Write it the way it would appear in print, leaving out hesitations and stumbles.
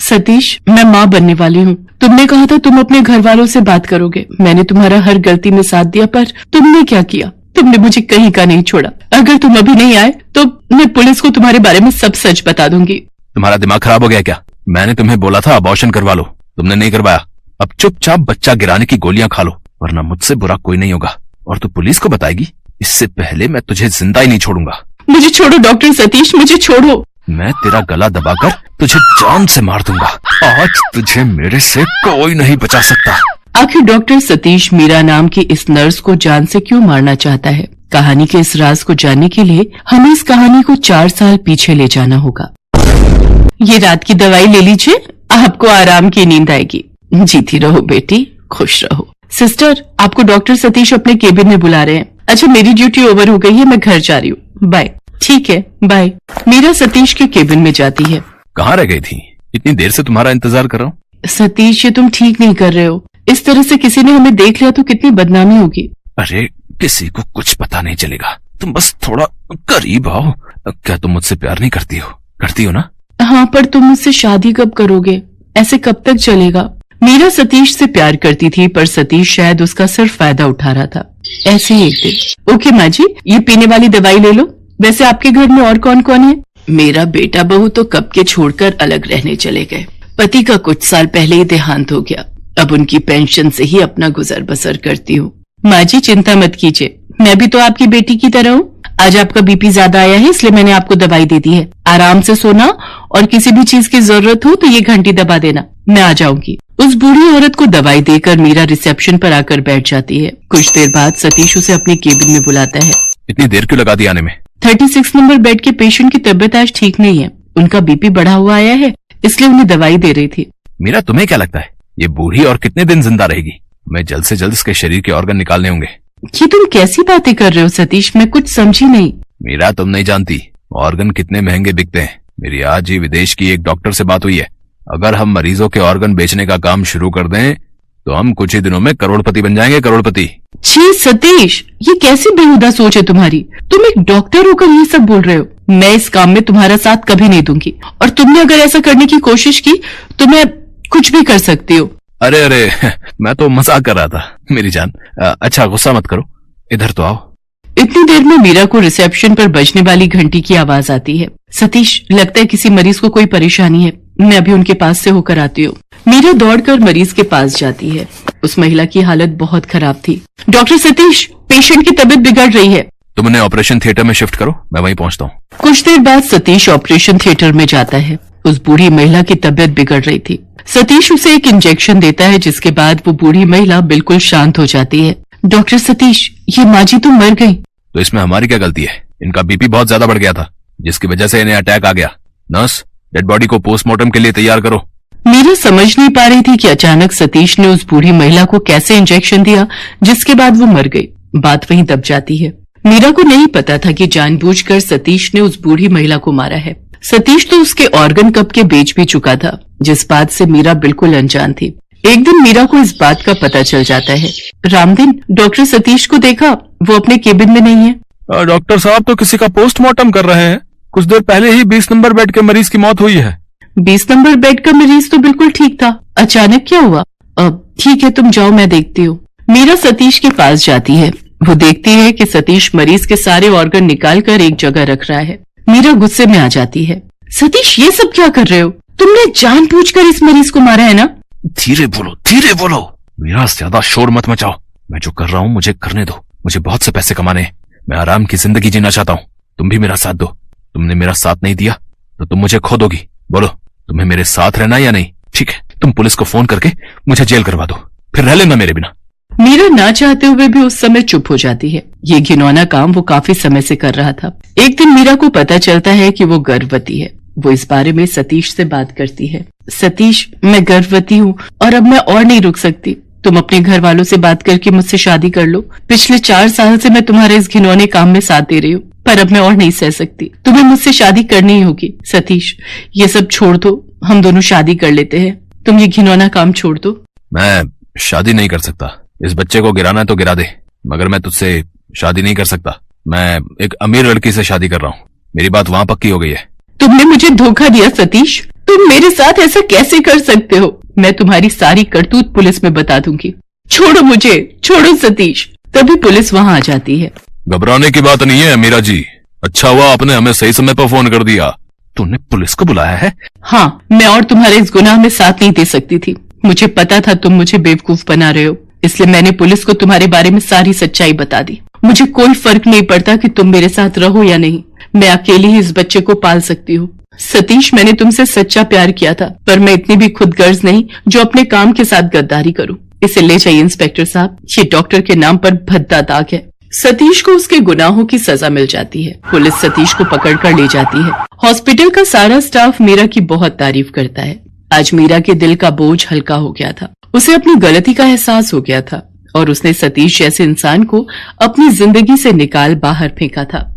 सतीश, मैं माँ बनने वाली हूँ। तुमने कहा था तुम अपने घर वालों से बात करोगे। मैंने तुम्हारा हर गलती में साथ दिया, पर तुमने क्या किया? तुमने मुझे कहीं का नहीं छोड़ा। अगर तुम अभी नहीं आए तो मैं पुलिस को तुम्हारे बारे में सब सच बता दूंगी। तुम्हारा दिमाग खराब हो गया क्या? मैंने तुम्हें बोला था अबॉर्शन करवा लो, तुमने नहीं करवाया। अब चुपचाप बच्चा गिराने की गोलियां खा लो, वरना मुझसे बुरा कोई नहीं होगा। और तू पुलिस को बताएगी, इससे पहले मैं तुझे जिंदा ही नहीं छोड़ूंगा। मुझे छोड़ो डॉक्टर सतीश, मुझे छोड़ो। मैं तेरा गला दबाकर तुझे जान से मार दूंगा। आज तुझे मेरे से कोई नहीं बचा सकता। आखिर डॉक्टर सतीश मीरा नाम की इस नर्स को जान से क्यों मारना चाहता है? कहानी के इस राज को जानने के लिए हमें इस कहानी को 4 साल पीछे ले जाना होगा। ये रात की दवाई ले लीजिए, आपको आराम की नींद आएगी। जीती रहो बेटी, खुश रहो। सिस्टर, आपको डॉक्टर सतीश अपने केबिन में बुला रहे हैं। अच्छा, मेरी ड्यूटी ओवर हो गई है, मैं घर जा रही हूँ। बाय। ठीक है, बाय। मीरा सतीश के केबिन में जाती है। कहाँ रह गई थी? इतनी देर से तुम्हारा इंतजार कर रहा हूँ। सतीश, ये तुम ठीक नहीं कर रहे हो। इस तरह से किसी ने हमें देख लिया तो कितनी बदनामी होगी। अरे किसी को कुछ पता नहीं चलेगा, तुम बस थोड़ा करीब आओ। क्या तुम मुझसे प्यार नहीं करती हो? करती हो ना? हाँ, पर तुम मुझसे शादी कब करोगे? ऐसे कब तक चलेगा? मीरा सतीश से प्यार करती थी, पर सतीश शायद उसका सिर्फ फायदा उठा रहा था। ऐसे ही एक दिन, ओके माँ जी, ये पीने वाली दवाई ले लो। वैसे आपके घर में और कौन कौन है? मेरा बेटा बहू तो कब के छोड़कर अलग रहने चले गए। पति का कुछ साल पहले ही देहांत हो गया। अब उनकी पेंशन से ही अपना गुजर बसर करती हूँ। माँ जी चिंता मत कीजिए, मैं भी तो आपकी बेटी की तरह हूँ। आज आपका बीपी ज्यादा आया है, इसलिए मैंने आपको दवाई दे दी है। आराम से सोना, और किसी भी चीज की जरूरत हो तो ये घंटी दबा देना, मैं आ जाऊंगी। उस बूढ़ी औरत को दवाई देकर मीरा रिसेप्शन पर आकर बैठ जाती है। कुछ देर बाद सतीश उसे अपने केबिन में बुलाता है। इतनी देर क्यों लगा दी आने में? 36 नंबर बेड के पेशेंट की तबीयत आज ठीक नहीं है। उनका बीपी बढ़ा हुआ आया है, इसलिए उन्हें दवाई दे रही थी। मीरा, तुम्हें क्या लगता है ये बूढ़ी और कितने दिन जिंदा रहेगी? हमें जल्द से जल्द इसके शरीर के ऑर्गन निकालने होंगे। ये तुम कैसी बातें कर रहे हो सतीश? मैं कुछ समझी नहीं। मीरा, तुम नहीं जानती ऑर्गन कितने महंगे बिकते हैं। मेरी आज ही विदेश की एक डॉक्टर से बात हुई है। अगर हम मरीजों के ऑर्गन बेचने का काम शुरू कर दें तो हम कुछ ही दिनों में करोड़पति बन जाएंगे, करोड़पति। छी सतीश, ये कैसी बेहुदा सोच है तुम्हारी? तुम एक डॉक्टर होकर ये सब बोल रहे हो। मैं इस काम में तुम्हारा साथ कभी नहीं दूंगी, और तुमने अगर ऐसा करने की कोशिश की तो मैं कुछ भी कर सकती हूँ। अरे अरे मैं तो मजाक कर रहा था मेरी जान। अच्छा गुस्सा मत करो, इधर तो आओ। इतनी देर में मीरा को रिसेप्शन पर बजने वाली घंटी की आवाज आती है। सतीश, लगता है किसी मरीज को कोई परेशानी है, मैं अभी उनके पास से होकर आती हूँ। मीरा दौड़कर मरीज के पास जाती है। उस महिला की हालत बहुत खराब थी। डॉक्टर सतीश, पेशेंट की तबीयत बिगड़ रही है। तुम उन्हें ऑपरेशन थिएटर में शिफ्ट करो, मैं वहीं पहुंचता हूँ। कुछ देर बाद सतीश ऑपरेशन थिएटर में जाता है। उस बूढ़ी महिला की तबीयत बिगड़ रही थी। सतीश उसे एक इंजेक्शन देता है, जिसके बाद वो बूढ़ी महिला बिल्कुल शांत हो जाती है। डॉक्टर सतीश, ये माँ जी तो मर गई। तो इसमें हमारी क्या गलती है? इनका बीपी बहुत ज्यादा बढ़ गया था, जिसकी वजह से इन्हें अटैक आ गया। नर्स, डेड बॉडी को पोस्टमार्टम के लिए तैयार करो। मीरा समझ नहीं पा रही थी कि अचानक सतीश ने उस बूढ़ी महिला को कैसे इंजेक्शन दिया, जिसके बाद वो मर गई। बात वहीं दब जाती है। मीरा को नहीं पता था कि जानबूझकर सतीश ने उस बूढ़ी महिला को मारा है। सतीश तो उसके ऑर्गन कब के बेच भी चुका था, जिस बात से मीरा बिल्कुल अनजान थी। एक दिन मीरा को इस बात का पता चल जाता है। रामदिन, डॉक्टर सतीश को देखा, वो अपने केबिन में नहीं है। डॉक्टर साहब तो किसी का पोस्टमार्टम कर रहे हैं। कुछ देर पहले ही 20 नंबर बेड के मरीज की मौत हुई है। 20 नंबर बेड का मरीज तो बिल्कुल ठीक था, अचानक क्या हुआ? ठीक है, तुम जाओ, मैं देखती हूँ। मीरा सतीश के पास जाती है। वो देखती है कि सतीश मरीज के सारे ऑर्गन निकाल कर एक जगह रख रहा है। मीरा गुस्से में आ जाती है। सतीश, ये सब क्या कर रहे हो? तुमने जानबूझकर इस मरीज को मारा है ना? धीरे बोलो, धीरे बोलो। मीरा, ज्यादा शोर मत मचाओ। मैं जो कर रहा हूँ मुझे करने दो। मुझे बहुत से पैसे कमाने हैं, मैं आराम की जिंदगी जीना चाहता हूँ। तुम भी मेरा साथ दो। तुमने मेरा साथ नहीं दिया तो तुम मुझे खो दोगी। बोलो, तुम्हें मेरे साथ रहना या नहीं? ठीक है, तुम पुलिस को फोन करके मुझे जेल करवा दो, फिर रह लेना मेरे बिना। मीरा ना चाहते हुए भी उस समय चुप हो जाती है। ये घिनौना काम वो काफी समय से कर रहा था। एक दिन मीरा को पता चलता है कि वो गर्भवती है। वो इस बारे में सतीश से बात करती है। सतीश, मैं गर्भवती हूँ और अब मैं और नहीं रुक सकती। तुम अपने घर वालों से बात करके मुझसे शादी कर लो। पिछले 4 साल से मैं तुम्हारे इस घिनौने काम में साथ दे रही हूँ, पर अब मैं और नहीं सह सकती। तुम्हें मुझसे शादी करनी ही होगी। सतीश, ये सब छोड़ दो, हम दोनों शादी कर लेते हैं। तुम ये घिनौना काम छोड़ दो। मैं शादी नहीं कर सकता। इस बच्चे को गिराना है तो गिरा दे, मगर मैं तुझसे शादी नहीं कर सकता। मैं एक अमीर लड़की से शादी कर रहा हूँ। मेरी बात वहां पक्की हो गई है। तुमने मुझे धोखा दिया सतीश। तुम मेरे साथ ऐसा कैसे कर सकते हो? मैं तुम्हारी सारी करतूत पुलिस में बता दूंगी। छोड़ो मुझे, छोड़ो सतीश। तभी पुलिस वहां आ जाती है। घबराने की बात नहीं है मीरा जी, अच्छा हुआ आपने हमें सही समय पर फोन कर दिया। तूने पुलिस को बुलाया है? हाँ, मैं और तुम्हारे इस गुनाह में साथ नहीं दे सकती थी। मुझे पता था तुम मुझे बेवकूफ बना रहे हो, इसलिए मैंने पुलिस को तुम्हारे बारे में सारी सच्चाई बता दी। मुझे कोई फर्क नहीं पड़ता कि तुम मेरे साथ रहो या नहीं, मैं अकेली ही इस बच्चे को पाल सकती हूँ। सतीश, मैंने तुमसे सच्चा प्यार किया था, पर मैं इतनी भी खुदगर्ज नहीं जो अपने काम के साथ गद्दारी करूं। इसे ले जाइए इंस्पेक्टर साहब, ये डॉक्टर के नाम पर भद्दा दाग है। सतीश को उसके गुनाहों की सजा मिल जाती है। पुलिस सतीश को पकड़कर ले जाती है। हॉस्पिटल का सारा स्टाफ मीरा की बहुत तारीफ करता है। आज मीरा के दिल का बोझ हल्का हो गया था। उसे अपनी गलती का एहसास हो गया था और उसने सतीश जैसे इंसान को अपनी जिंदगी से निकाल बाहर फेंका था।